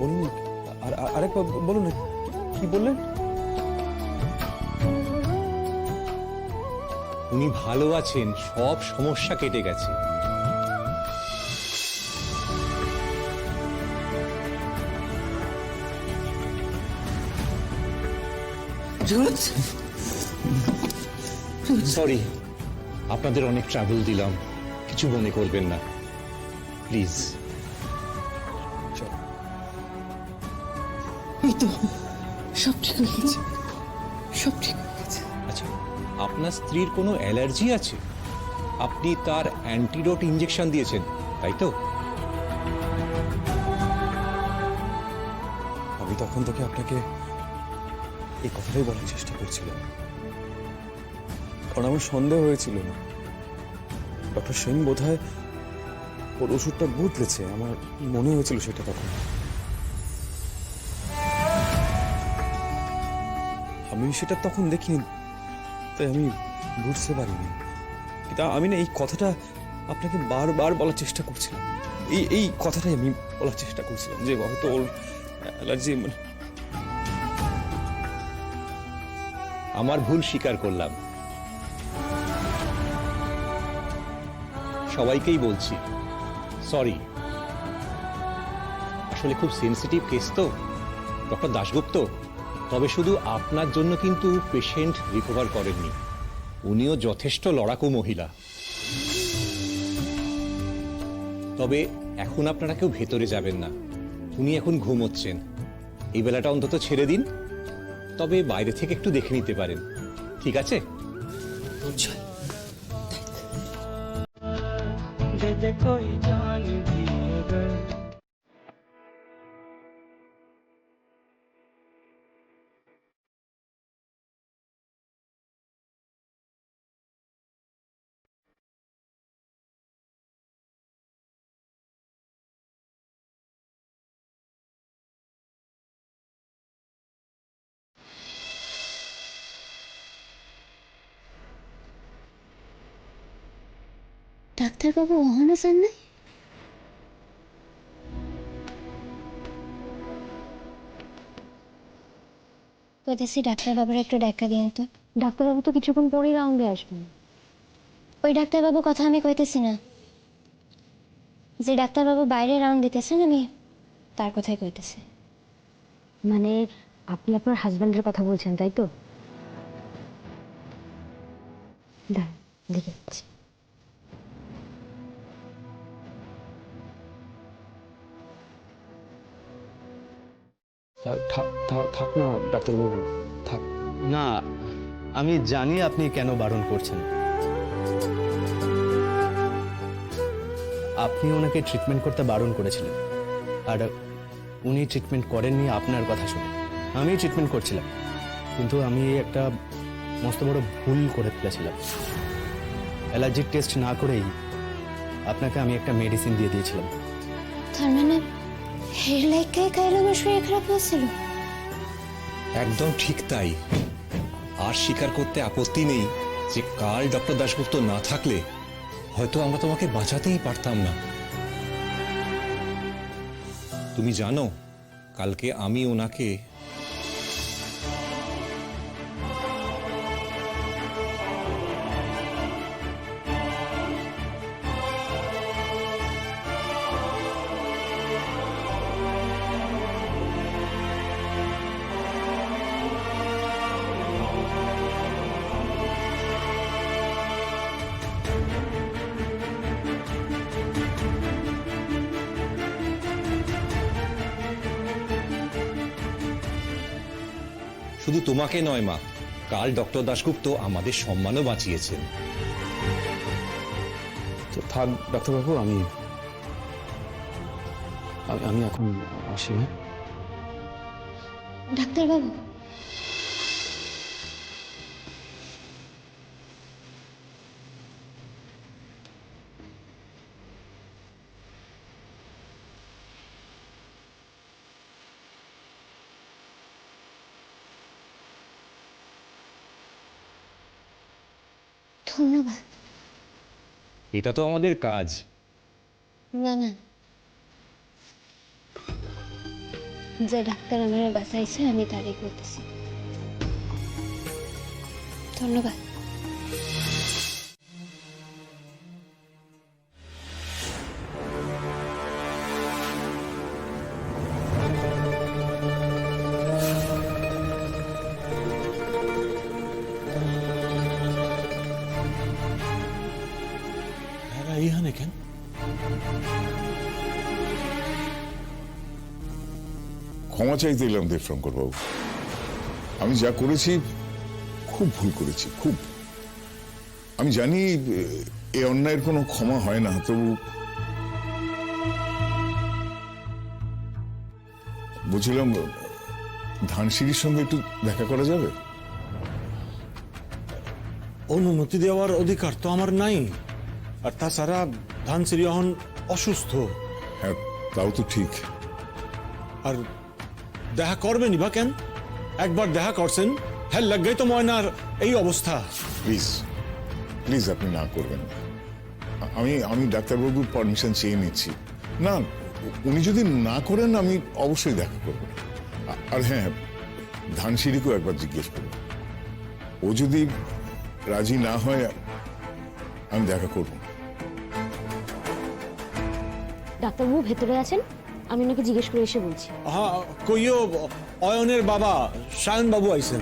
বলুন, আরেকবার বলুন, কি বললেন? উনি ভালো আছেন, সব সমস্যা কেটে গেছে। সরি, আপনাদের অনেক ট্রাবল দিলাম, কিছু মনে করবেন না প্লিজ। এই তো সব ঠিক হয়ে গেছে, সব ঠিক হয়ে গেছে। আচ্ছা, আপনার স্ত্রীর কোনো অ্যালার্জি আছে? আপনি তার অ্যান্টিডোট ইঞ্জেকশন দিয়েছেন, তাই তো? আমি তখন থেকে আপনাকে এই কথাটাই বলার চেষ্টা করছিলাম, কারণ আমার সন্দেহ হয়েছিল না ডক্টর সেন বোধহয় ওর ওষুধটা বদলেছে। আমার মনে হয়েছিল সেটা তখন। আমি সেটা তখন দেখিনি, তাই আমি বুঝতে পারিনি। কিন্তু আমি না এই কথাটা আপনাকে বারবার বলার চেষ্টা করছিলাম। এই কথাটাই আমি বলার চেষ্টা করছিলাম যে হয়তো ওর অ্যালার্জি। আমার ভুল স্বীকার করলাম, সবাইকেই বলছি সরি। আসলে খুব সেনসিটিভ কেস তো ডক্টর দাশগুপ্ত। তবে শুধু আপনার জন্য কিন্তু পেশেন্ট রিকভার করেননি, উনিও যথেষ্ট লড়াকু মহিলা। তবে এখন আপনারা কেউ ভেতরে যাবেন না, উনি এখন ঘুমোচ্ছেন। এই বেলাটা অন্তত ছেড়ে দিন, তবে বাইরে থেকে একটু দেখে নিতে পারেন, ঠিক আছে? চল। ডাক্তারবাবু ওখানে যান নাই? কইতেছি ডাক্তারবাবুর একটু দেখা দিন তো। ডাক্তারবাবু তো কিছুক্ষণ পরেই রাউন্ডে আসবেন। ওই ডাক্তারবাবু কথা আমি কইতেছি না, যে ডাক্তারবাবু বাইরে রাউন্ড দিতেছেন আমি তার কথাই কইতেছি। মানে আপনি আপনার হাজব্যান্ডের কথা বলছেন, তাই তো? দাঁড়ান, দেখে যাচ্ছি। থাক না ডাক্তারবাবু, থাক। না, আমি জানি আপনি কেন বারণ করছেন। আপনি ওনাকে ট্রিটমেন্ট করতে বারণ করেছিলেন, আর উনি ট্রিটমেন্ট করেননি আপনার কথা শুনে। আমি ট্রিটমেন্ট করছিলাম, কিন্তু আমি একটা মস্ত বড় ভুল করে ফেলেছিলাম। অ্যালার্জির টেস্ট না করেই আপনাকে আমি একটা মেডিসিন দিয়ে দিয়েছিলাম। তার মানে হের লাইকাই কাইল আমার শরীর খারাপ হয়েছিল? একদম ঠিক তাই। আর স্বীকার করতে আপত্তি নেই যে কাল ডক্টর দাশগুপ্ত না থাকলে হয়তো আমরা তোমাকে বাঁচাতেই পারতাম না। তুমি জানো, কালকে আমি ওনাকে শুধু তোমাকে নয় মা, কাল ডক্টর দাশগুপ্ত আমাদের সম্মানও বাঁচিয়েছেন। তো থাক ডাক্তারবাবু, আমি আমি এখন আসি। হ্যাঁ ডাক্তারবাবু, ধন্যবাদ। এটা তো আমাদের কাজ। না না, যে ডাক্তার আমার বাঁচাইছে আমি তারই করতেছি। ধন্যবাদ। এইখানে কেন? ক্ষমা চাইতে এলাম দেবশঙ্কর বাবু। আমি যা করেছি খুব ভুল করেছি, খুব। আমি জানি এ অন্যায়ের কোনো ক্ষমা হয় না, তবু বলছিলাম ধানসিঁড়ির সঙ্গে একটু দেখা করা যাবে? অনুমতি দেওয়ার অধিকার তো আমার নাই, আর তাছাড়া ধানসিঁড়ি এখন অসুস্থ। হ্যাঁ, তাও তো ঠিক। আর দেখা করবেনই বা কেন? একবার দেখা করছেন, হ্যাঁ লাগেই তো ময়নার এই অবস্থা। প্লিজ প্লিজ আপনি না করবেন না। আমি ডাক্তারবাবুর পারমিশন চেয়ে নিচ্ছি। না, উনি যদি না করেন আমি অবশ্যই দেখা করব। আর হ্যাঁ, ধানসিঁড়িকেও একবার জিজ্ঞেস করব। ও যদি রাজি না হয় আমি দেখা করব। ডাক্তারবাবু ভেতরে আছেন, আমি ওনাকে জিজ্ঞেস করে এসে বলছি। হ্যাঁ, কইও অয়নের বাবা সায়ন বাবু আইছেন।